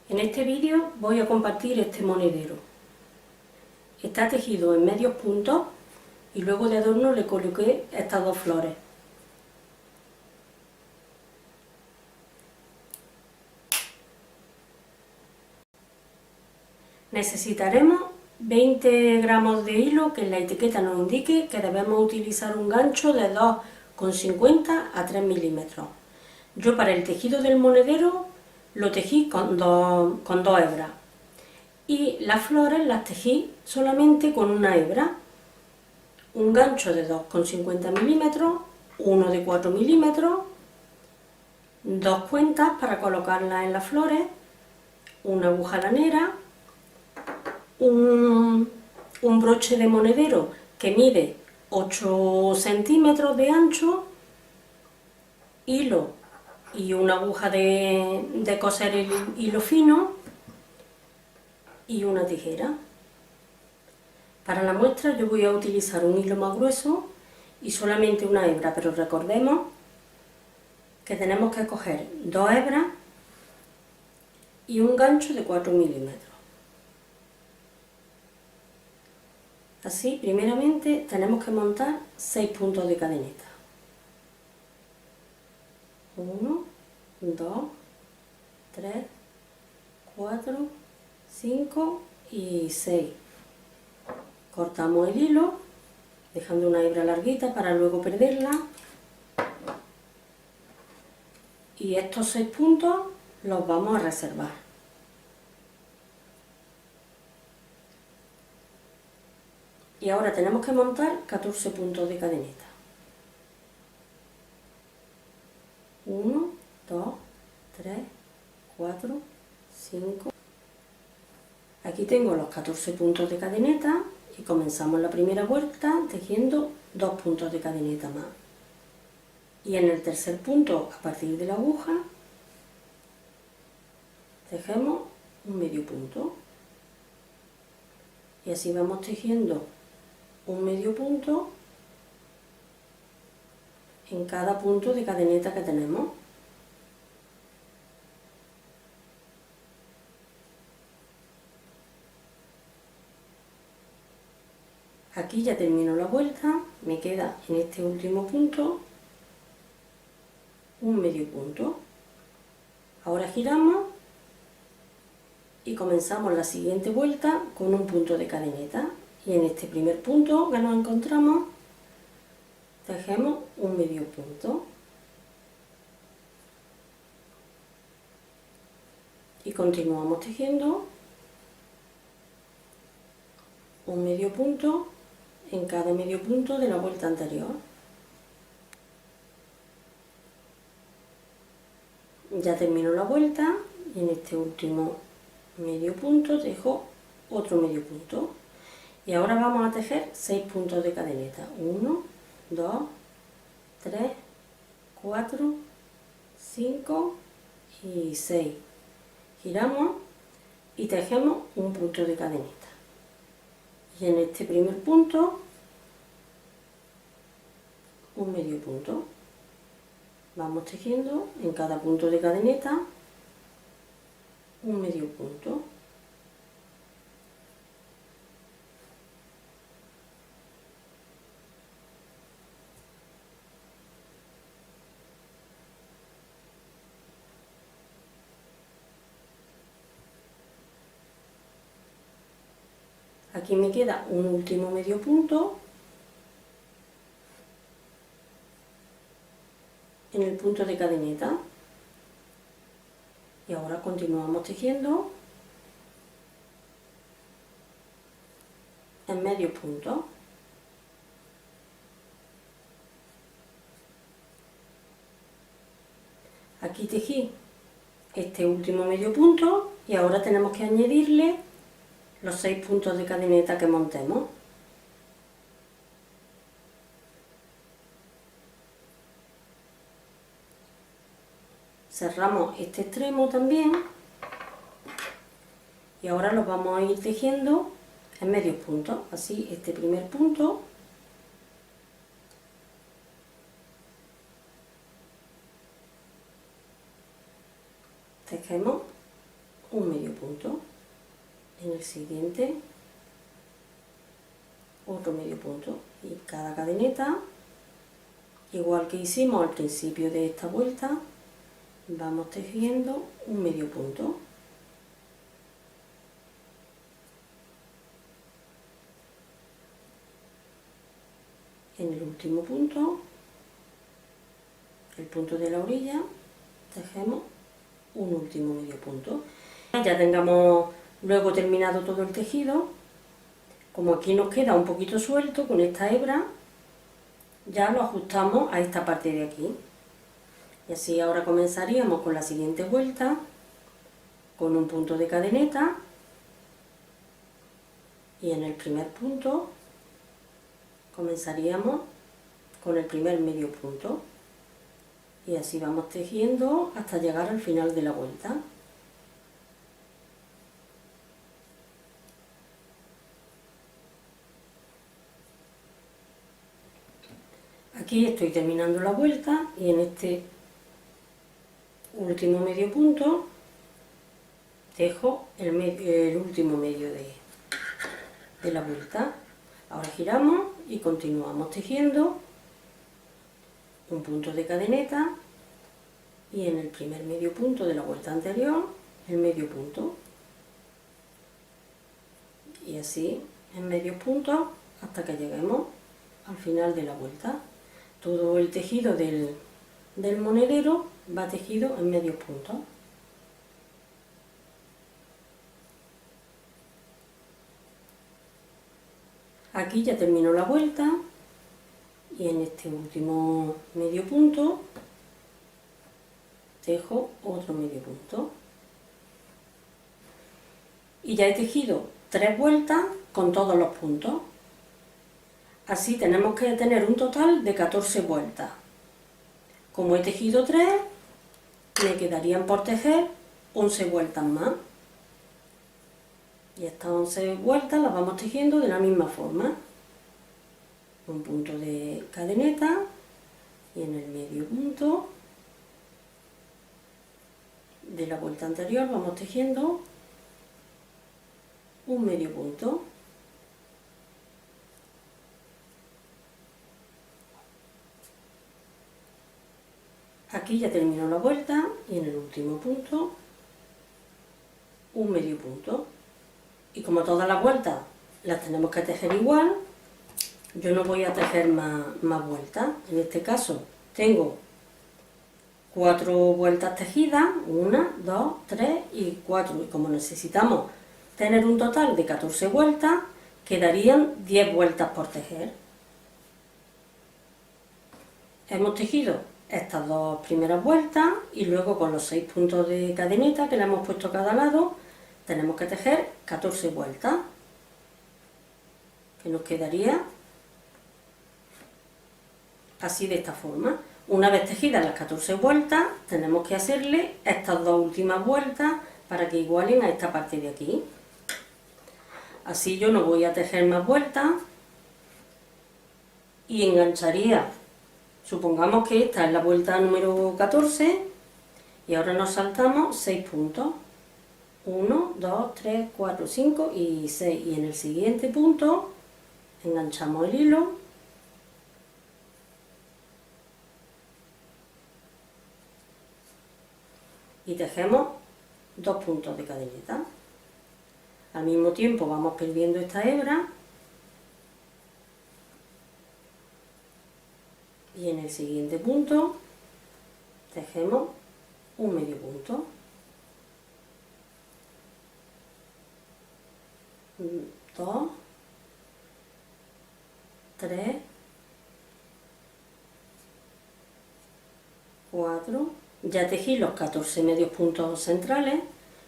En este vídeo voy a compartir este monedero. Está tejido en medios puntos y luego de adorno le coloqué estas dos flores. Necesitaremos 20 gramos de hilo, que en la etiqueta nos indique que debemos utilizar un gancho de 2,50 a 3 milímetros. Yo para el tejido del monedero lo tejí con dos hebras y las flores las tejí solamente con una hebra, un gancho de 2,50 milímetros, uno de 4 milímetros, dos cuentas para colocarlas en las flores, una aguja lanera, un broche de monedero que mide 8 centímetros de ancho, hilo y una aguja de coser el hilo fino y una tijera. Para la muestra yo voy a utilizar un hilo más grueso y solamente una hebra, pero recordemos que tenemos que coger dos hebras y un gancho de 4 milímetros. Así, primeramente tenemos que montar 6 puntos de cadeneta. 1, 2, 3, 4, 5 y 6. Cortamos el hilo, dejando una hebra larguita para luego perderla. Y estos 6 puntos los vamos a reservar. Y ahora tenemos que montar 14 puntos de cadeneta. 1, 2, 3, 4, 5. Aquí tengo los 14 puntos de cadeneta y comenzamos la primera vuelta tejiendo 2 puntos de cadeneta más. Y en el tercer punto, a partir de la aguja, tejemos un medio punto. Y así vamos tejiendo un medio punto en cada punto de cadeneta que tenemos. Aquí ya termino la vuelta, me queda en este último punto un medio punto. Ahora giramos y comenzamos la siguiente vuelta con un punto de cadeneta. Y en este primer punto que nos encontramos, tejemos un medio punto. Y continuamos tejiendo un medio punto en cada medio punto de la vuelta anterior. Ya termino la vuelta y en este último medio punto tejo otro medio punto. Y ahora vamos a tejer 6 puntos de cadeneta. 1, 2, 3, 4, 5 y 6. Giramos y tejemos un punto de cadeneta. Y en este primer punto, un medio punto. Vamos tejiendo en cada punto de cadeneta un medio punto. Aquí me queda un último medio punto en el punto de cadeneta. Y ahora continuamos tejiendo en medio punto. Aquí tejí este último medio punto y ahora tenemos que añadirle los 6 puntos de cadeneta que montemos. Cerramos este extremo también y ahora los vamos a ir tejiendo en medios puntos. Así, este primer punto, tejemos un medio punto. En el siguiente otro medio punto, y cada cadeneta, igual que hicimos al principio de esta vuelta, vamos tejiendo un medio punto. En el último punto, el punto de la orilla, tejemos un último medio punto. Ya tengamos luego terminado todo el tejido, como aquí nos queda un poquito suelto con esta hebra, ya lo ajustamos a esta parte de aquí. Y así ahora comenzaríamos con la siguiente vuelta, con un punto de cadeneta, y en el primer punto comenzaríamos con el primer medio punto. Y así vamos tejiendo hasta llegar al final de la vuelta. Aquí estoy terminando la vuelta y en este último medio punto tejo el último medio de la vuelta. Ahora giramos y continuamos tejiendo un punto de cadeneta y en el primer medio punto de la vuelta anterior el medio punto, y así en medios puntos hasta que lleguemos al final de la vuelta. Todo el tejido del monedero va tejido en medios puntos. Aquí ya termino la vuelta y en este último medio punto tejo otro medio punto. Y ya he tejido 3 vueltas con todos los puntos. Así tenemos que tener un total de 14 vueltas. Como he tejido 3, me quedarían por tejer 11 vueltas más. Y estas 11 vueltas las vamos tejiendo de la misma forma. Un punto de cadeneta y en el medio punto de la vuelta anterior vamos tejiendo un medio punto. Aquí ya termino la vuelta y en el último punto un medio punto. Y como todas las vueltas las tenemos que tejer igual, yo no voy a tejer más vueltas. En este caso tengo 4 vueltas tejidas, 1, 2, 3 y 4. Y como necesitamos tener un total de 14 vueltas, quedarían 10 vueltas por tejer. Hemos tejido estas 2 primeras vueltas y luego con los 6 puntos de cadeneta que le hemos puesto a cada lado, tenemos que tejer 14 vueltas, que nos quedaría así, de esta forma. Una vez tejidas las 14 vueltas, tenemos que hacerle estas 2 últimas vueltas para que igualen a esta parte de aquí. Así yo no voy a tejer más vueltas y engancharía. Supongamos que esta es la vuelta número 14 y ahora nos saltamos 6 puntos. 1, 2, 3, 4, 5 y 6. Y en el siguiente punto enganchamos el hilo y tejemos 2 puntos de cadeneta. Al mismo tiempo vamos perdiendo esta hebra y en el siguiente punto tejemos un medio punto. 2, 3, 4, ya tejí los 14 medios puntos centrales,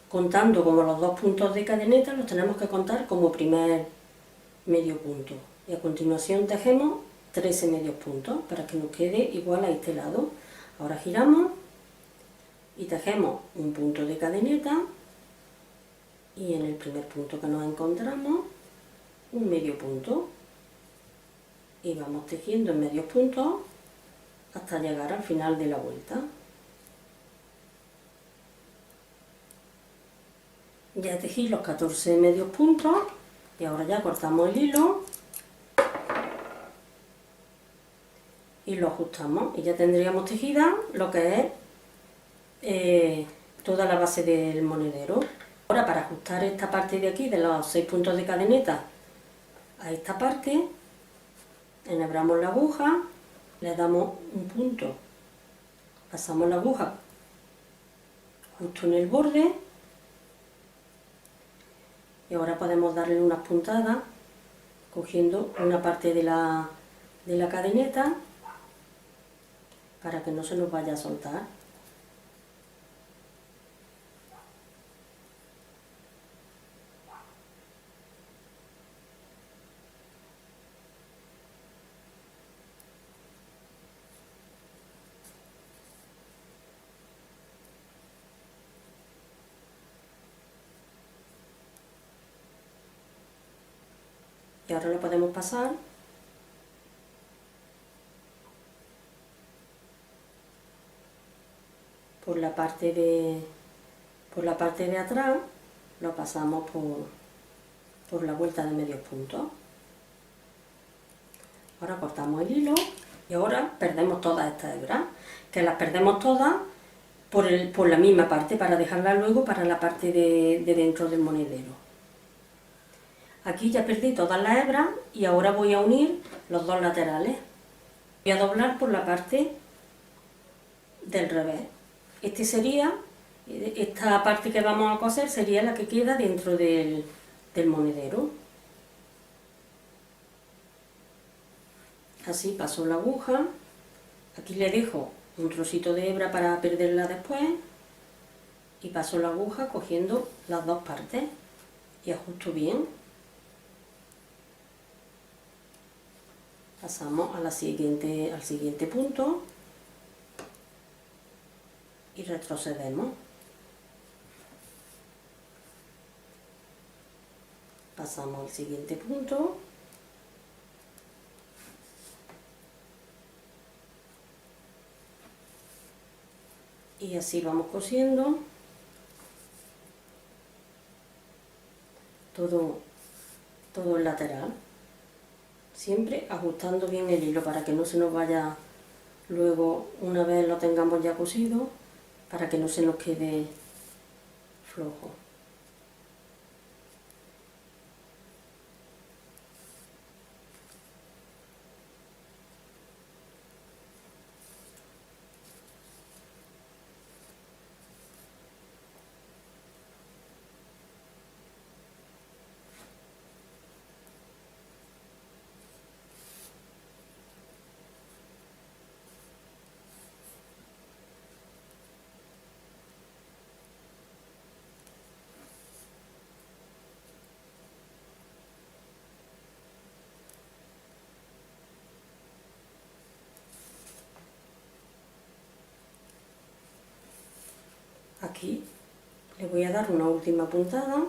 contando como los 2 puntos de cadeneta los tenemos que contar como primer medio punto. Y a continuación tejemos 13 medios puntos para que nos quede igual a este lado. Ahora giramos y tejemos un punto de cadeneta y en el primer punto que nos encontramos un medio punto y vamos tejiendo en medios puntos hasta llegar al final de la vuelta. Ya tejí los 14 medios puntos y ahora ya cortamos el hilo y lo ajustamos y ya tendríamos tejida lo que es toda la base del monedero. Ahora, para ajustar esta parte de aquí de los 6 puntos de cadeneta a esta parte, enhebramos la aguja, le damos un punto, pasamos la aguja justo en el borde y ahora podemos darle unas puntadas cogiendo una parte de la cadeneta para que no se nos vaya a soltar. Y ahora lo podemos pasar por la parte de atrás, lo pasamos por la vuelta de medio punto. Ahora cortamos el hilo y ahora perdemos todas estas hebras, que las perdemos todas por la misma parte para dejarla luego para la parte de dentro del monedero. Aquí ya perdí todas las hebras y ahora voy a unir los dos laterales. Voy a doblar por la parte del revés. Esta parte que vamos a coser sería la que queda dentro del monedero. Así paso la aguja, aquí le dejo un trocito de hebra para perderla después y paso la aguja cogiendo las dos partes y ajusto bien. Pasamos al siguiente punto y retrocedemos. Pasamos al siguiente punto y así vamos cosiendo todo el lateral, siempre ajustando bien el hilo para que no se nos vaya luego, una vez lo tengamos ya cosido, para que no se nos quede flojo. Aquí le voy a dar una última puntada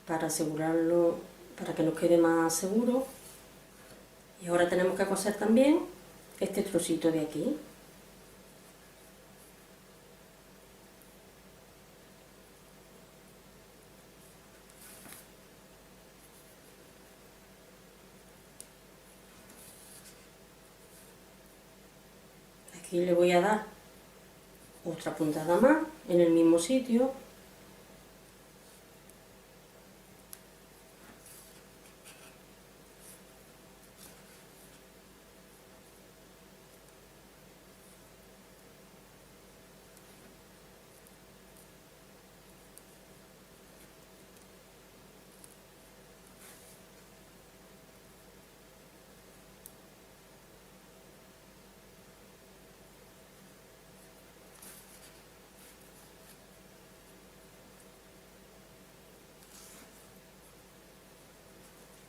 para asegurarlo, para que nos quede más seguro. Y ahora tenemos que coser también este trocito de aquí. Aquí le voy a dar otra puntada más en el mismo sitio.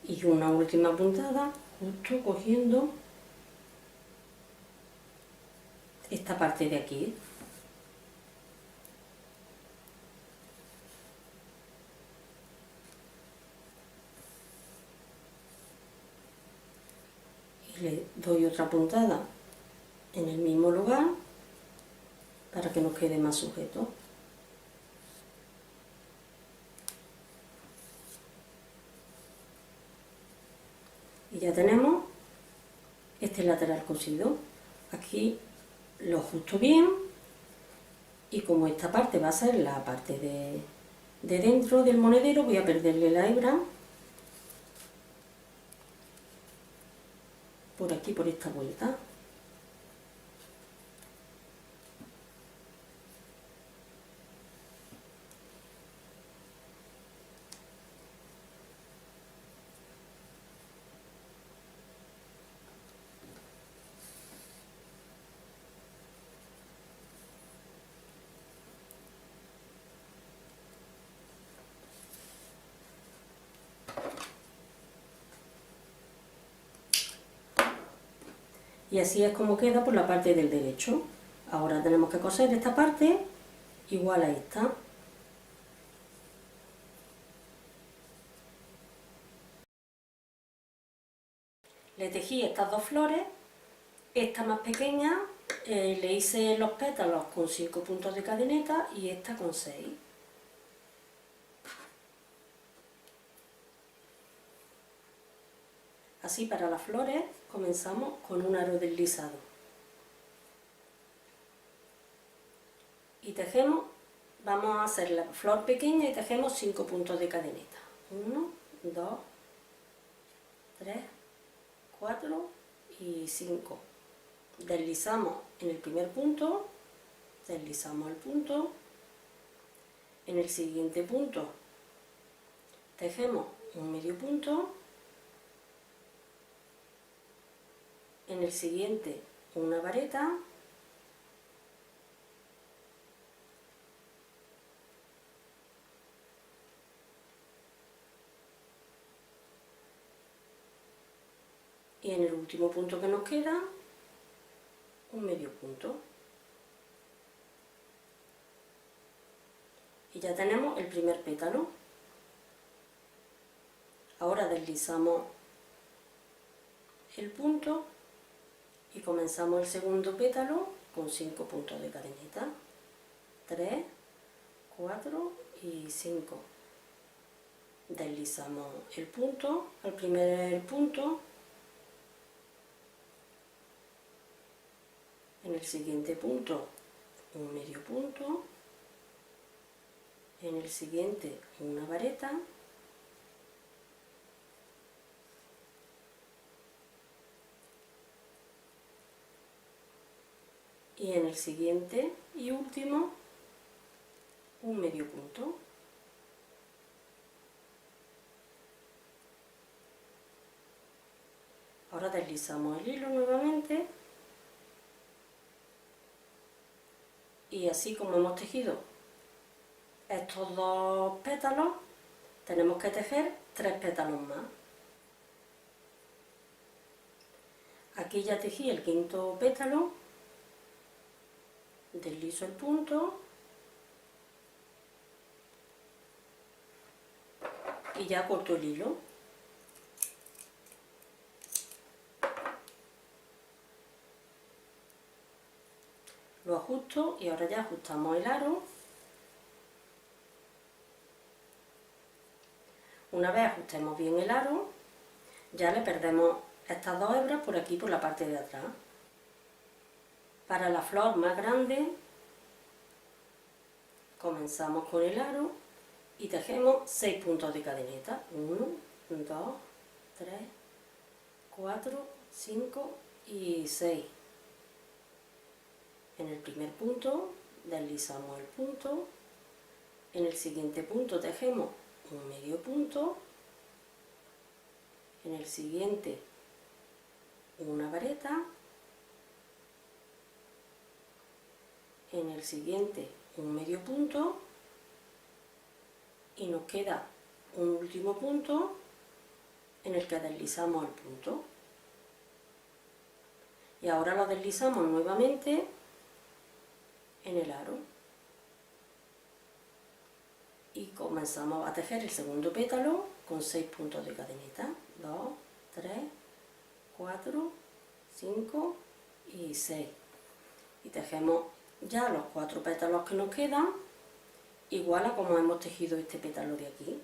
Y una última puntada justo cogiendo esta parte de aquí. Y le doy otra puntada en el mismo lugar para que nos quede más sujeto. Y ya tenemos este lateral cosido. Aquí lo ajusto bien y como esta parte va a ser la parte de dentro del monedero, voy a perderle la hebra por aquí, por esta vuelta. Y así es como queda por la parte del derecho. Ahora tenemos que coser esta parte igual a esta. Le tejí estas dos flores, esta más pequeña le hice los pétalos con 5 puntos de cadeneta y esta con 6. Así para las flores comenzamos con un aro deslizado. Y tejemos, vamos a hacer la flor pequeña y tejemos 5 puntos de cadeneta. 1, 2, 3, 4 y 5. Deslizamos en el primer punto, deslizamos el punto, en el siguiente punto tejemos un medio punto, en el siguiente una vareta, y en el último punto que nos queda un medio punto. Y ya tenemos el primer pétalo. Ahora deslizamos el punto y comenzamos el segundo pétalo con 5 puntos de cadeneta. 3, 4 y 5. Deslizamos el punto, el primer punto, en el siguiente punto un medio punto, en el siguiente una vareta, y en el siguiente y último un medio punto. Ahora deslizamos el hilo nuevamente y así como hemos tejido estos dos pétalos, tenemos que tejer 3 pétalos más. Aquí ya tejí el quinto pétalo, deslizo el punto y ya corto el hilo. Lo ajusto y ahora ya ajustamos el aro. Una vez ajustemos bien el aro, ya le perdemos estas dos hebras por aquí, por la parte de atrás. Para la flor más grande, comenzamos con el aro y tejemos 6 puntos de cadeneta. 1, 2, 3, 4, 5 y 6. En el primer punto deslizamos el punto, en el siguiente punto tejemos un medio punto, en el siguiente una vareta, en el siguiente un medio punto y nos queda un último punto en el que deslizamos el punto. Y ahora lo deslizamos nuevamente en el aro y comenzamos a tejer el segundo pétalo con 6 puntos de cadeneta. 2, 3, 4, 5 y 6. y tejemos ya los 4 pétalos que nos quedan, igual a como hemos tejido este pétalo de aquí.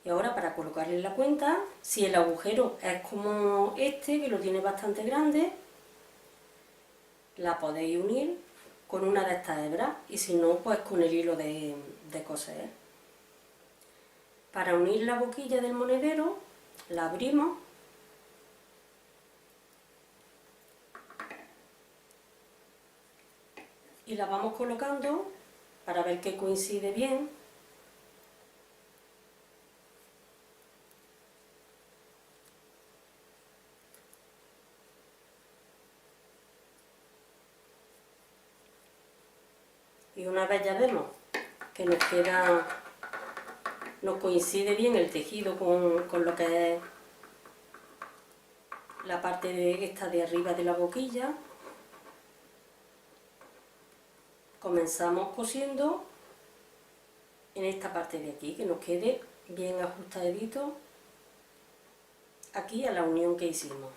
Y ahora, para colocarle la cuenta, si el agujero es como este, que lo tiene bastante grande, la podéis unir con una de estas hebras, y si no, pues con el hilo de coser. Para unir la boquilla del monedero, la abrimos y la vamos colocando para ver que coincide bien. Y una vez ya vemos que nos coincide bien el tejido con lo que es la parte de esta de arriba de la boquilla, comenzamos cosiendo en esta parte de aquí, que nos quede bien ajustadito aquí a la unión que hicimos.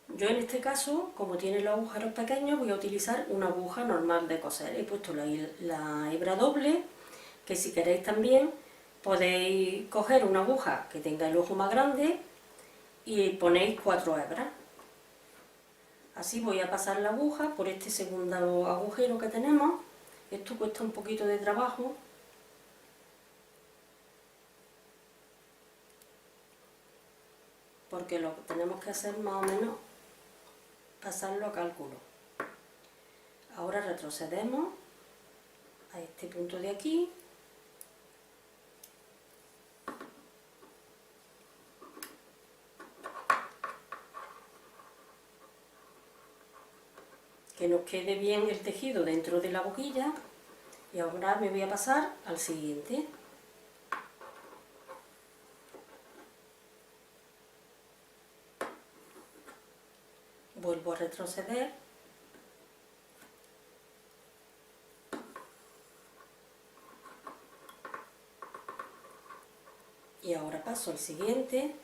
Yo en este caso, como tiene los agujeros pequeños, voy a utilizar una aguja normal de coser. He puesto la hebra doble, que si queréis también podéis coger una aguja que tenga el ojo más grande y ponéis 4 hebras. Así voy a pasar la aguja por este segundo agujero que tenemos. Esto cuesta un poquito de trabajo, porque lo tenemos que hacer más o menos pasarlo a cálculo. Ahora retrocedemos a este punto de aquí que nos quede bien el tejido dentro de la boquilla, y ahora me voy a pasar al siguiente. Vuelvo a retroceder y ahora paso al siguiente.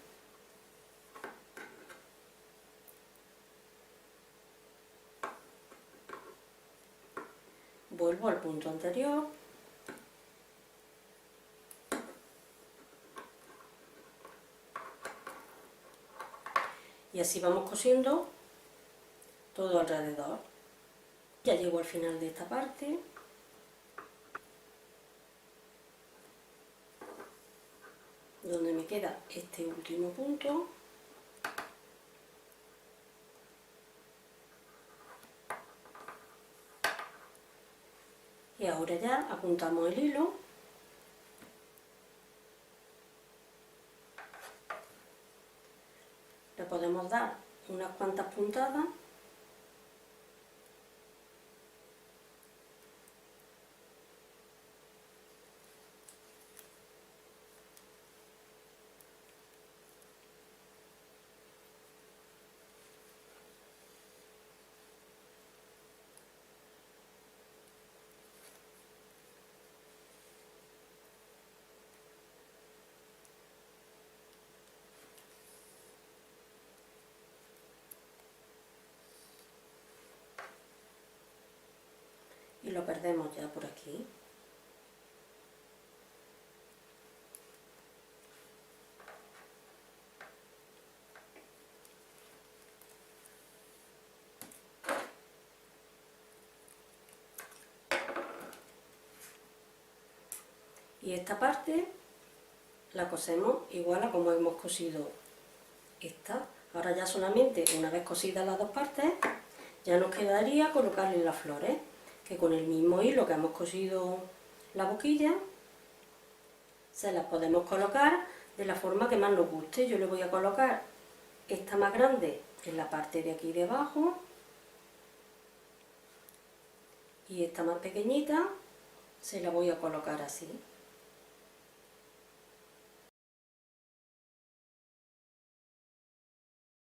Vuelvo al punto anterior y así vamos cosiendo todo alrededor. Ya llego al final de esta parte. Donde me queda este último punto. Y ahora ya apuntamos el hilo. Le podemos dar unas cuantas puntadas. Y lo perdemos ya por aquí. Y esta parte la cosemos igual a como hemos cosido esta. Ahora ya solamente, una vez cosidas las dos partes, ya nos quedaría colocarle las flores, que con el mismo hilo que hemos cosido la boquilla, se las podemos colocar de la forma que más nos guste. Yo le voy a colocar esta más grande en la parte de aquí de abajo y esta más pequeñita se la voy a colocar así.